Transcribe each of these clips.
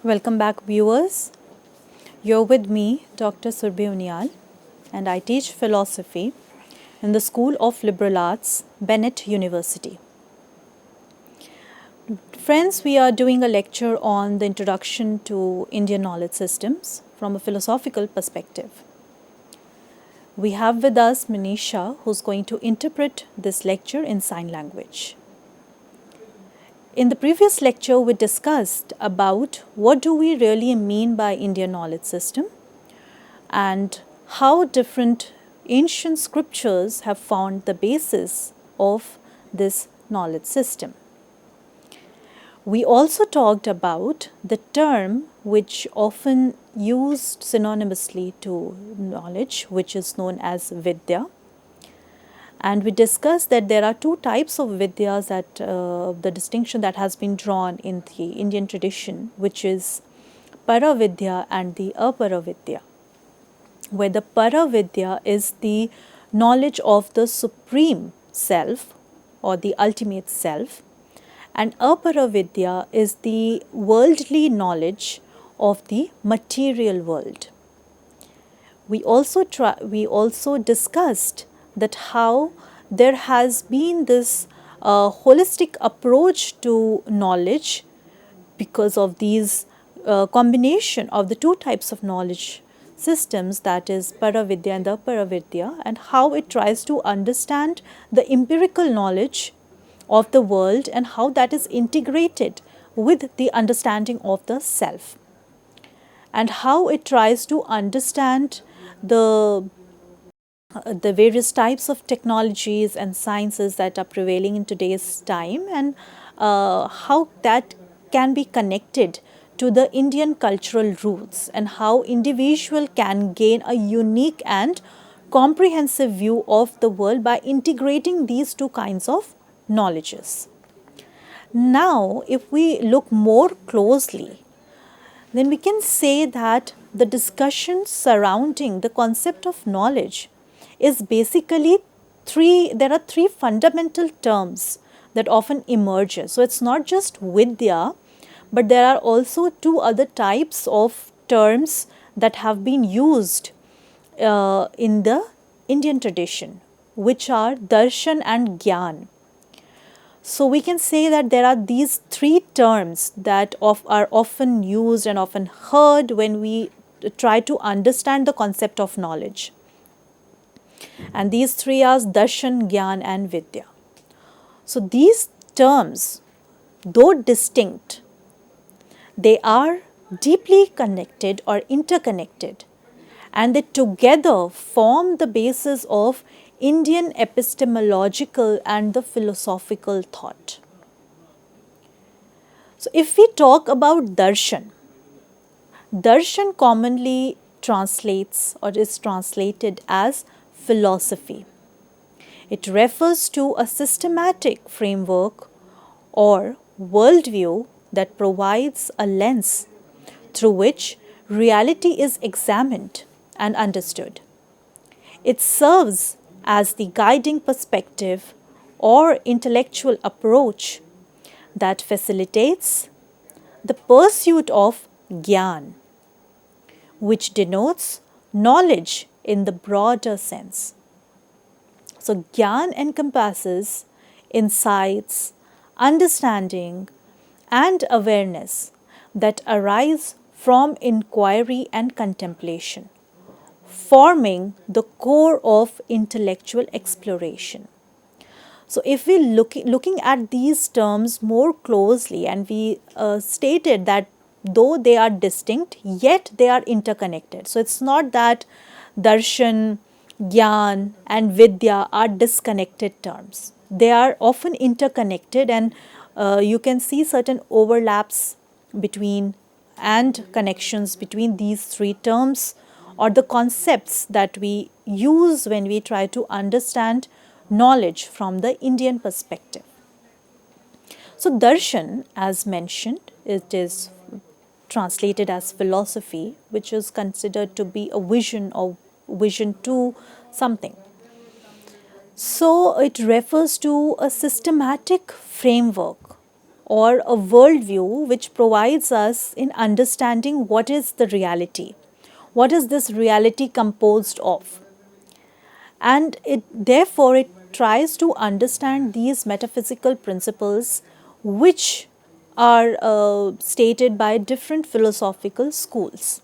Welcome back, viewers. You're with me, Dr. Surbhi Unial, and I teach philosophy in the School of Liberal Arts, Bennett University. Friends, we are doing a lecture on the introduction to Indian knowledge systems from a philosophical perspective. We have with us Manisha, who's going to interpret this lecture in sign language. In the previous lecture, we discussed about what do we really mean by Indian knowledge system and how different ancient scriptures have found the basis of this knowledge system. We also talked about the term which often used synonymously to knowledge, which is known as Vidya. And we discussed that there are two types of Vidyas, that the distinction that has been drawn in the Indian tradition, which is Paravidya and the Aparavidya, where the Paravidya is the knowledge of the supreme self or the ultimate self, and Aparavidya is the worldly knowledge of the material world. We also discussed that how there has been this holistic approach to knowledge because of these combination of the two types of knowledge systems, that is Paravidya and Aparavidya, and how it tries to understand the empirical knowledge of the world and how that is integrated with the understanding of the self, and how it tries to understand the various types of technologies and sciences that are prevailing in today's time, and how that can be connected to the Indian cultural roots, and how individual can gain a unique and comprehensive view of the world by integrating these two kinds of knowledges. Now, if we look more closely, then we can say that the discussion surrounding the concept of knowledge is basically there are three fundamental terms that often emerges. So it's not just Vidya, but there are also two other types of terms that have been used in the Indian tradition, which are darshan and gyan. So we can say that there are these three terms that are often used and often heard when we try to understand the concept of knowledge. And these three are darshan, gyan and vidya. So these terms, though distinct, they are deeply connected or interconnected, and they together form the basis of Indian epistemological and the philosophical thought. So if we talk about darshan, darshan commonly translates or is translated as philosophy. It refers to a systematic framework or worldview that provides a lens through which reality is examined and understood. It serves as the guiding perspective or intellectual approach that facilitates the pursuit of gyan, which denotes knowledge in the broader sense. So, gyan encompasses insights, understanding, and awareness that arise from inquiry and contemplation, forming the core of intellectual exploration. So, if we looking at these terms more closely, and we stated that though they are distinct, yet they are interconnected. So, it's not that darshan, gyan and vidya are disconnected terms. They are often interconnected, and you can see certain overlaps between and connections between these three terms or the concepts that we use when we try to understand knowledge from the Indian perspective. So, darshan, as mentioned, it is translated as philosophy, which is considered to be a vision or vision to something. So, it refers to a systematic framework or a worldview which provides us in understanding what is the reality, what is this reality composed of. And therefore it tries to understand these metaphysical principles which are stated by different philosophical schools.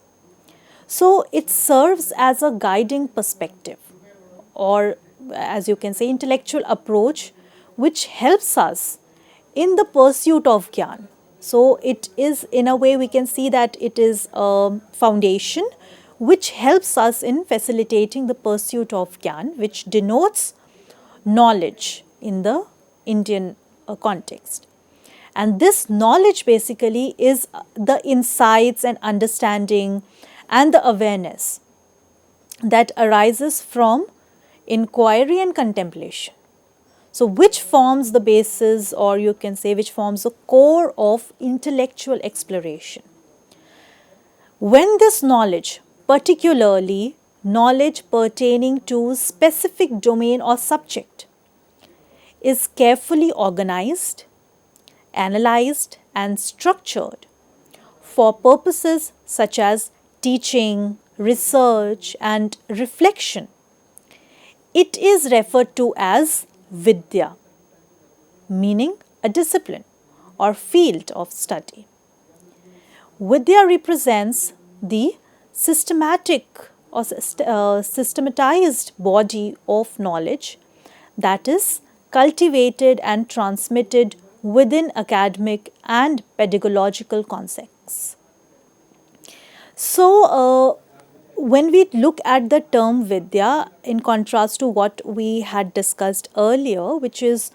So it serves as a guiding perspective, or as you can say, intellectual approach, which helps us in the pursuit of Gyan. So it is, in a way, we can see that it is a foundation which helps us in facilitating the pursuit of Gyan, which denotes knowledge in the Indian context. And this knowledge basically is the insights and understanding and the awareness that arises from inquiry and contemplation. So, which forms the basis, or you can say, which forms the core of intellectual exploration. When this knowledge, particularly knowledge pertaining to specific domain or subject, is carefully organized, analyzed, and structured for purposes such as teaching, research, and reflection, it is referred to as Vidya, meaning a discipline or field of study. Vidya represents the systematic or systematized body of knowledge that is cultivated and transmitted within academic and pedagogical contexts. So, when we look at the term Vidya, in contrast to what we had discussed earlier, which is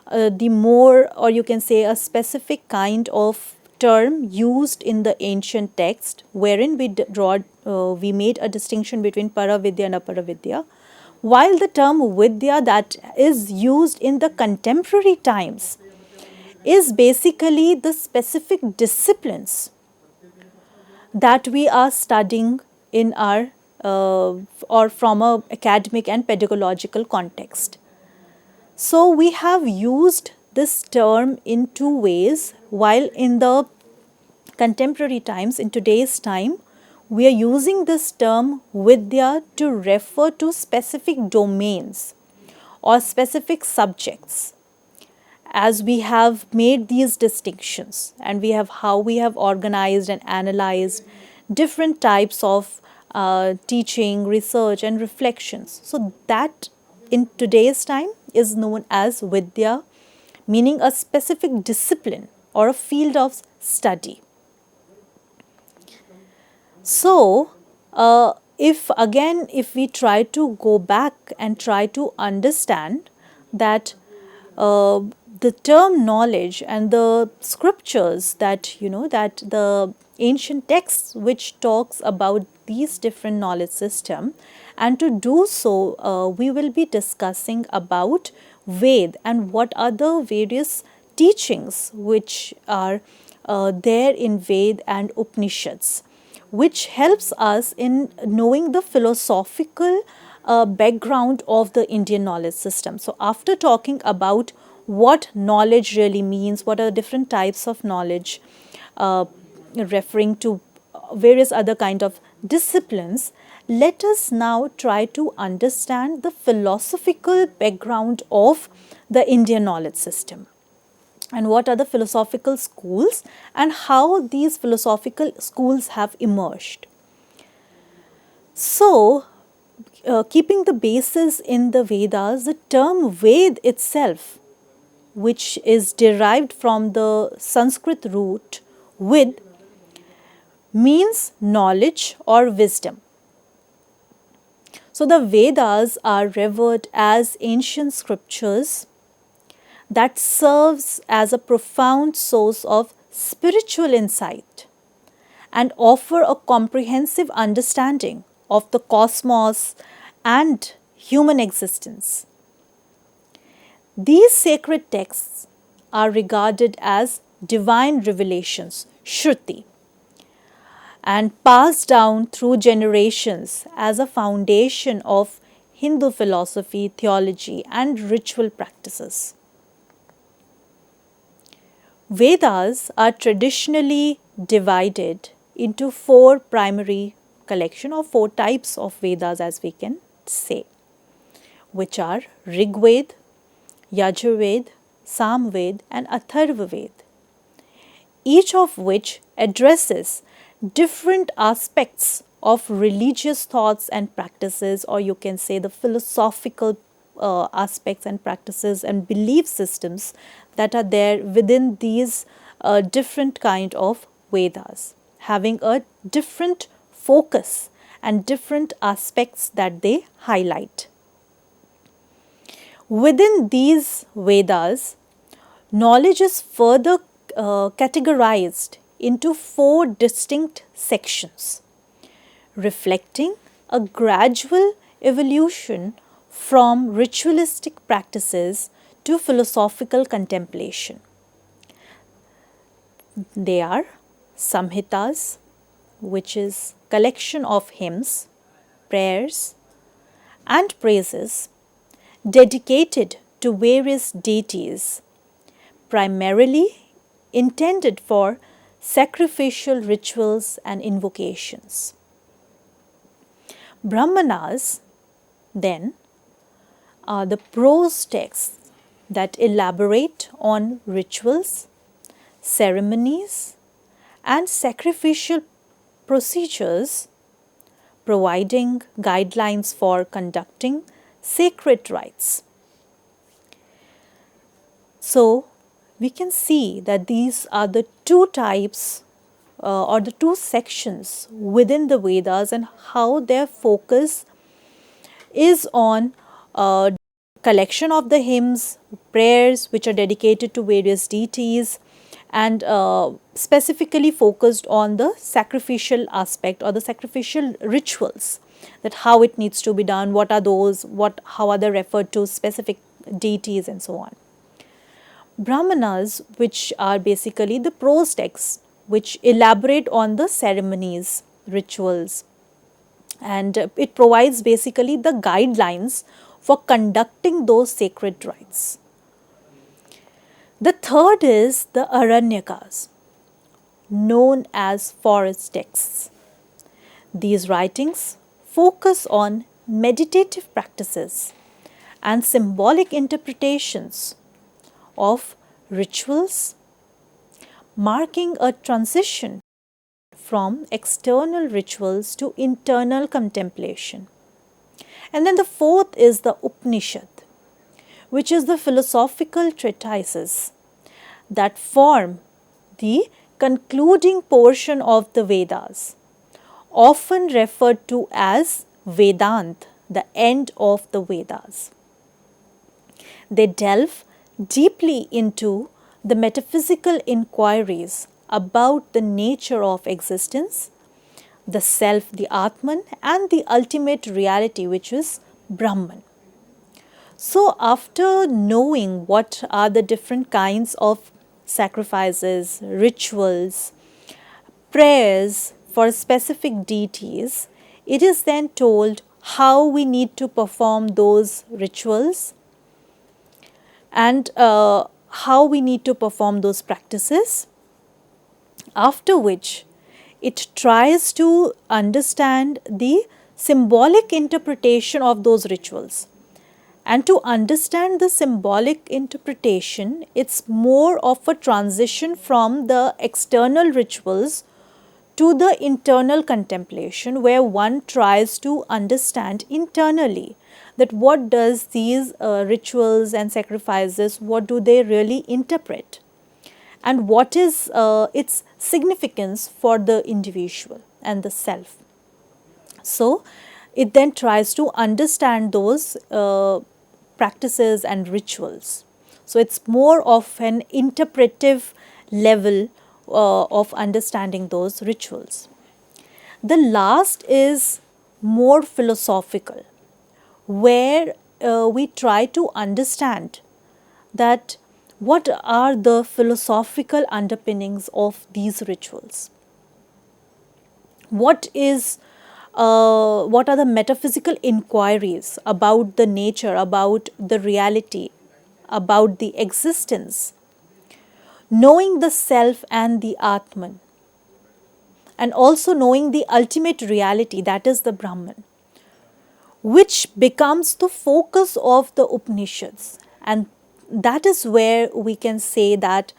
the more, or you can say, a specific kind of term used in the ancient text, wherein we made a distinction between Paravidya and Aparavidya, while the term Vidya that is used in the contemporary times is basically the specific disciplines that we are studying in our or from a academic and pedagogical context. So we have used this term in two ways, while in the contemporary times, in today's time, we are using this term Vidya to refer to specific domains or specific subjects, as we have made these distinctions and we have how we have organized and analyzed different types of teaching, research, and reflections. So that in today's time is known as Vidya, meaning a specific discipline or a field of study. So, if we try to go back and try to understand that the term knowledge and the scriptures that that the ancient texts which talks about these different knowledge system, and to do so we will be discussing about Ved and what are the various teachings which are there in Ved and Upanishads, which helps us in knowing the philosophical background of the Indian knowledge system. So, after talking about what knowledge really means, what are the different types of knowledge, referring to various other kind of disciplines, let us now try to understand the philosophical background of the Indian knowledge system, and what are the philosophical schools and how these philosophical schools have emerged. So, keeping the basis in the Vedas, the term Ved itself, which is derived from the Sanskrit root Vid, means knowledge or wisdom. So, the Vedas are revered as ancient scriptures that serves as a profound source of spiritual insight and offer a comprehensive understanding of the cosmos and human existence. These sacred texts are regarded as divine revelations, Shruti, and passed down through generations as a foundation of Hindu philosophy, theology, and ritual practices. Vedas are traditionally divided into four primary collection or four types of Vedas, as we can say, which are Rig Ved, Yajurved, Samved and Atharvaved, each of which addresses different aspects of religious thoughts and practices, or you can say the philosophical aspects and practices and belief systems that are there within these different kind of Vedas, having a different focus and different aspects that they highlight. Within these Vedas, knowledge is further categorized into four distinct sections, reflecting a gradual evolution from ritualistic practices to philosophical contemplation. They are Samhitas, which is collection of hymns, prayers and praises dedicated to various deities, primarily intended for sacrificial rituals and invocations. Brahmanas, then, are the prose texts that elaborate on rituals, ceremonies, and sacrificial procedures, providing guidelines for conducting sacred rites. So, we can see that these are the two types or the two sections within the Vedas, and how their focus is on collection of the hymns, prayers which are dedicated to various deities, and specifically focused on the sacrificial aspect or the sacrificial rituals, that how it needs to be done, what are those, how are they referred to specific deities and so on. Brahmanas, which are basically the prose texts which elaborate on the ceremonies, rituals, and it provides basically the guidelines for conducting those sacred rites. The third is the Aranyakas, known as forest texts. These writings focus on meditative practices and symbolic interpretations of rituals, marking a transition from external rituals to internal contemplation. And then the fourth is the Upanishad, which is the philosophical treatises that form the concluding portion of the Vedas, often referred to as Vedant, the end of the Vedas. They delve deeply into the metaphysical inquiries about the nature of existence, the self, the Atman, and the ultimate reality, which is Brahman. So, after knowing what are the different kinds of sacrifices, rituals, prayers for specific deities, it is then told how we need to perform those rituals and how we need to perform those practices, after which it tries to understand the symbolic interpretation of those rituals. And to understand the symbolic interpretation, it's more of a transition from the external rituals to the internal contemplation, where one tries to understand internally that what does these rituals and sacrifices, what do they really interpret, and what is its significance for the individual and the self. So, it then tries to understand those practices and rituals. So, it is more of an interpretive level of understanding those rituals. The last is more philosophical, where we try to understand that what are the philosophical underpinnings of these rituals. What are the metaphysical inquiries about the nature, about the reality, about the existence? knowing the self and the Atman, and also knowing the ultimate reality, that is the Brahman, which becomes the focus of the Upanishads. And that is where we can say that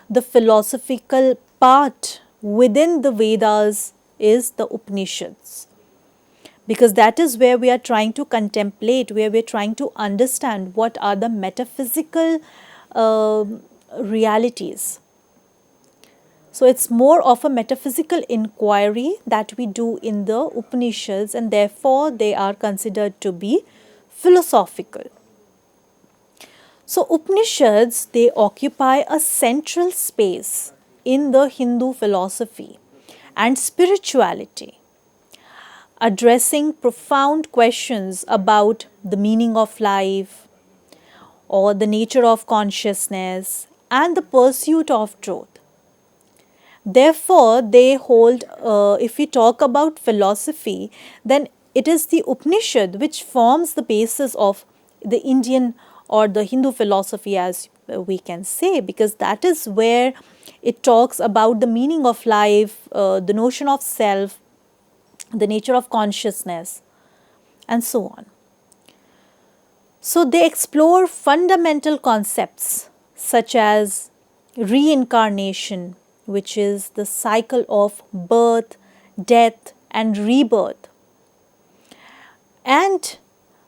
the philosophical part within the Vedas is the Upanishads, because that is where we are trying to contemplate, where we are trying to understand what are the metaphysical realities. So it's more of a metaphysical inquiry that we do in the Upanishads, and therefore they are considered to be philosophical. So Upanishads, they occupy a central space in the Hindu philosophy and spirituality, addressing profound questions about the meaning of life or the nature of consciousness and the pursuit of truth. Therefore, they hold, if we talk about philosophy, then it is the Upanishad which forms the basis of the Indian or the Hindu philosophy, as we can say, because that is where it talks about the meaning of life, the notion of self, the nature of consciousness, and so on. So they explore fundamental concepts such as reincarnation, which is the cycle of birth, death, and rebirth, and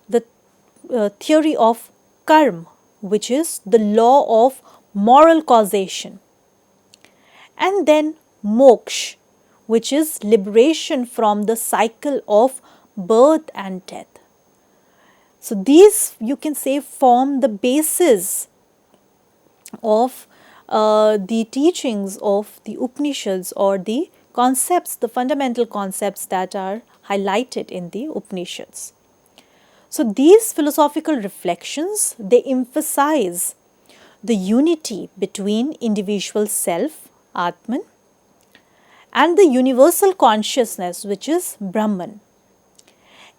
the theory of karma, which is the law of moral causation, and then moksha, which is liberation from the cycle of birth and death. So these, you can say, form the basis of the teachings of the Upanishads, or the concepts, the fundamental concepts that are highlighted in the Upanishads. So these philosophical reflections, they emphasize the unity between individual self, Atman, and the universal consciousness, which is Brahman,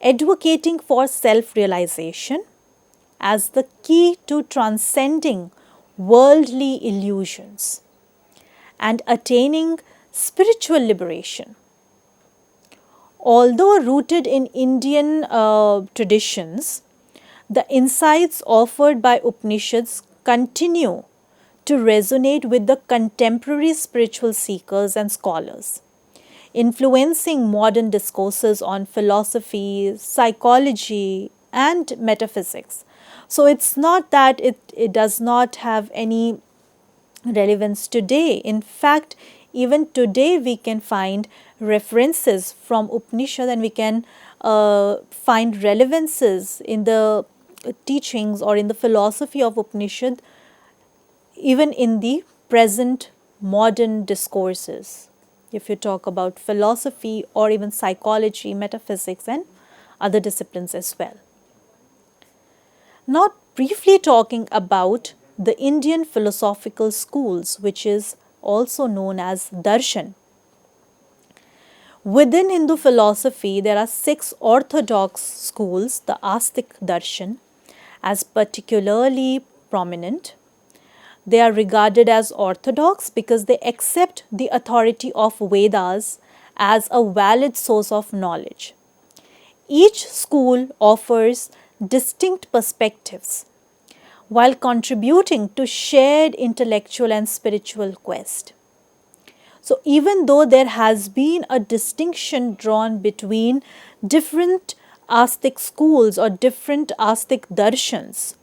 advocating for self-realization as the key to transcending worldly illusions and attaining spiritual liberation. Although rooted in Indian traditions, the insights offered by Upanishads continue to resonate with the contemporary spiritual seekers and scholars, influencing modern discourses on philosophy, psychology, and metaphysics. So it's not that it does not have any relevance today. In fact, even today we can find references from Upanishad, and we can find relevances in the teachings or in the philosophy of Upanishad, even in the present modern discourses, if you talk about philosophy or even psychology, metaphysics, and other disciplines as well. Now, briefly talking about the Indian philosophical schools, which is also known as darshan. Within Hindu philosophy, there are 6 orthodox schools, the Astik darshan, as particularly prominent. They are regarded as orthodox because they accept the authority of Vedas as a valid source of knowledge. Each school offers distinct perspectives while contributing to shared intellectual and spiritual quest. So even though there has been a distinction drawn between different Astik schools or different Astik darshans,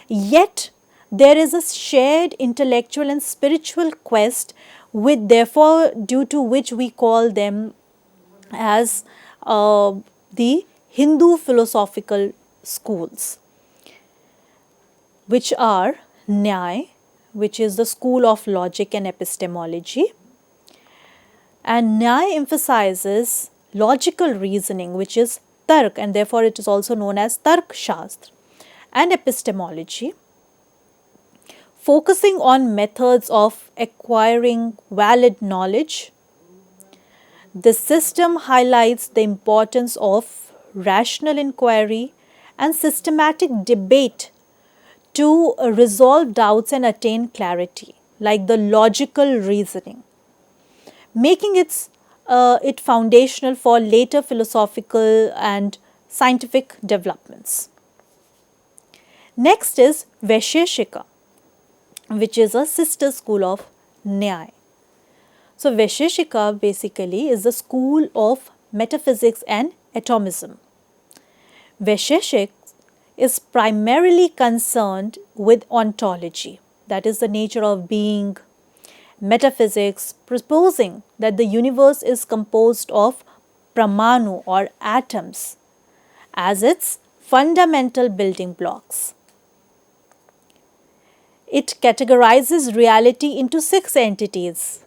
yet there is a shared intellectual and spiritual quest, with therefore due to which we call them as the Hindu philosophical schools, which are Nyaya, which is the school of logic and epistemology, and Nyaya emphasizes logical reasoning, which is Tark, and therefore it is also known as Tark Shastra, and epistemology, focusing on methods of acquiring valid knowledge. This system highlights the importance of rational inquiry and systematic debate to resolve doubts and attain clarity, like the logical reasoning, making it foundational for later philosophical and scientific developments. Next is Vaisheshika, which is a sister school of Nyaya. So Vaisheshika basically is the school of metaphysics and atomism. Vaisheshik is primarily concerned with ontology, that is the nature of being, metaphysics, proposing that the universe is composed of pramanu or atoms as its fundamental building blocks. It categorizes reality into 6 entities,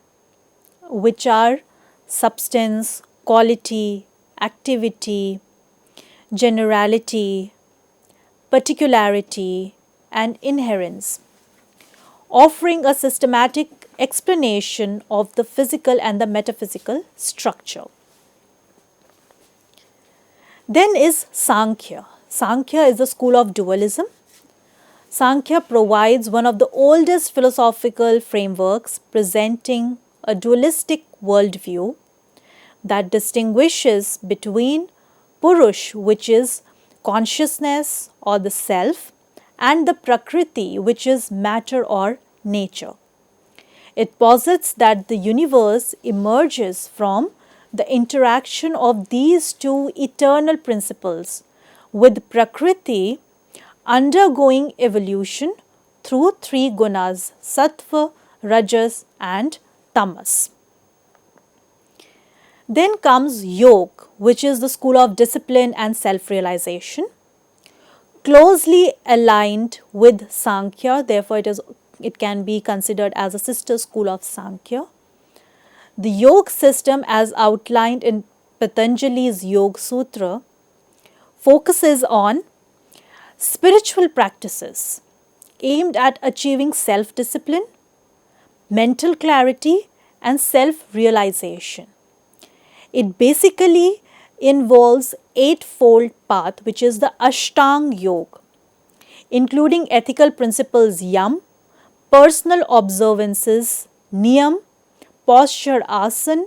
which are substance, quality, activity, generality, particularity, and inherence, offering a systematic explanation of the physical and the metaphysical structure. Then is Sankhya. Sankhya is the school of dualism. Sankhya provides one of the oldest philosophical frameworks presenting a dualistic worldview that distinguishes between Purush, which is consciousness or the self, and the Prakriti, which is matter or nature. It posits that the universe emerges from the interaction of these two eternal principles, with Prakriti undergoing evolution through 3 gunas, sattva, rajas, and tamas. Then comes Yoga, which is the school of discipline and self-realization, closely aligned with Sankhya, therefore it can be considered as a sister school of Sankhya. The Yoga system, as outlined in Patanjali's Yoga Sutra, focuses on spiritual practices aimed at achieving self-discipline, mental clarity, and self-realization. It basically involves 8-fold path, which is the Ashtanga Yoga, including ethical principles Yam, personal observances Niyam, posture Asana,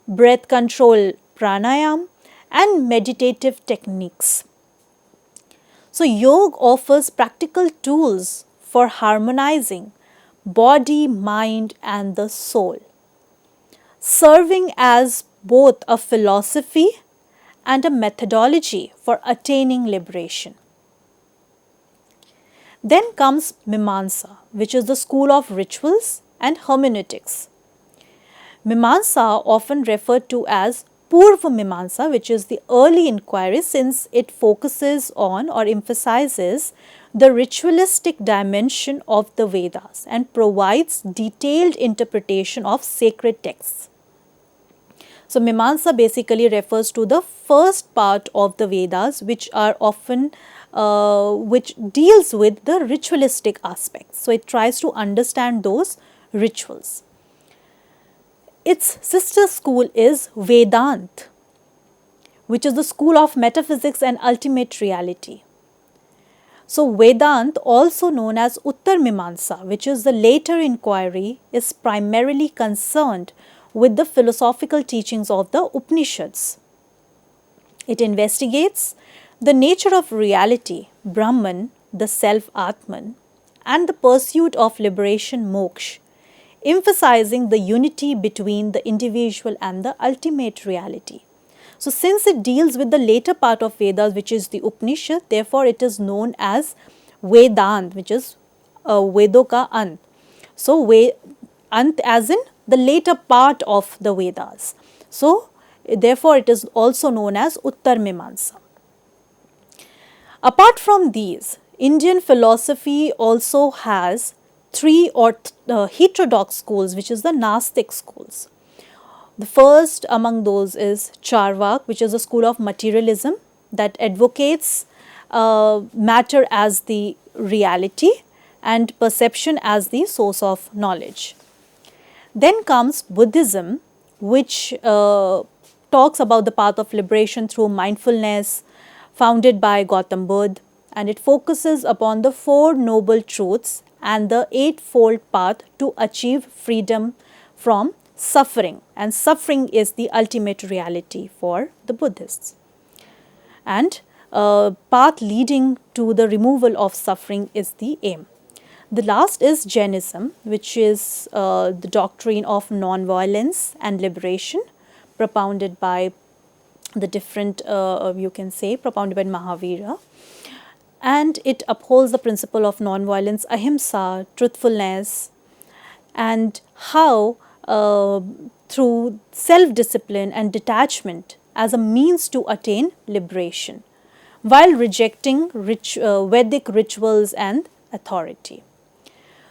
breath control Pranayam, and meditative techniques. So yoga offers practical tools for harmonizing body, mind, and the soul, serving as both a philosophy and a methodology for attaining liberation. Then comes Mimamsa, which is the school of rituals and hermeneutics. Mimamsa, often referred to as Purva Mimamsa, which is the early inquiry, since it focuses on or emphasizes the ritualistic dimension of the Vedas and provides detailed interpretation of sacred texts. So Mimamsa basically refers to the first part of the Vedas, which are often which deals with the ritualistic aspects. So it tries to understand those rituals. Its sister school is Vedanta, which is the school of metaphysics and ultimate reality. So Vedanta, also known as Uttar Mimamsa, which is the later inquiry, is primarily concerned with the philosophical teachings of the Upanishads. It investigates the nature of reality, Brahman, the self Atman, and the pursuit of liberation, moksha, emphasizing the unity between the individual and the ultimate reality. So since it deals with the later part of Vedas, which is the Upanishad, therefore it is known as Vedant, which is Vedo ka Ant. So Ant as in the later part of the Vedas. So therefore it is also known as Uttar Mimamsa. Apart from these, Indian philosophy also has 3 heterodox schools, which is the Nastic schools. The first among those is Charvak, which is a school of materialism that advocates matter as the reality and perception as the source of knowledge. Then comes Buddhism, which talks about the path of liberation through mindfulness, founded by Gautam Buddha, and it focuses upon the 4 noble truths and the eightfold path to achieve freedom from suffering. And suffering is the ultimate reality for the Buddhists. And path leading to the removal of suffering is the aim. The last is Jainism, which is the doctrine of non-violence and liberation, propounded by the different, you can say, propounded by Mahavira. And it upholds the principle of non-violence, ahimsa, truthfulness, and how through self-discipline and detachment as a means to attain liberation, while rejecting Vedic rituals and authority.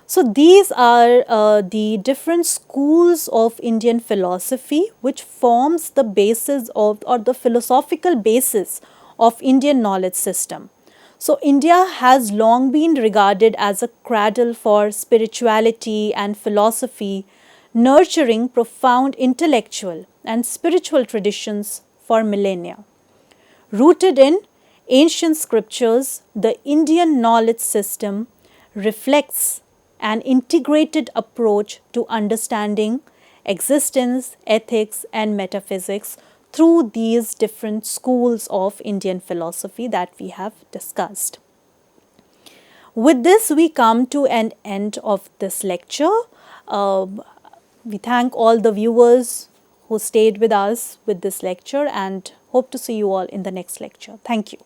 So these are the different schools of Indian philosophy which forms the basis of, or the philosophical basis of Indian knowledge system. So India has long been regarded as a cradle for spirituality and philosophy, nurturing profound intellectual and spiritual traditions for millennia. Rooted in ancient scriptures, the Indian knowledge system reflects an integrated approach to understanding existence, ethics, and metaphysics through these different schools of Indian philosophy that we have discussed. With this, we come to an end of this lecture. We thank all the viewers who stayed with us with this lecture and hope to see you all in the next lecture. Thank you.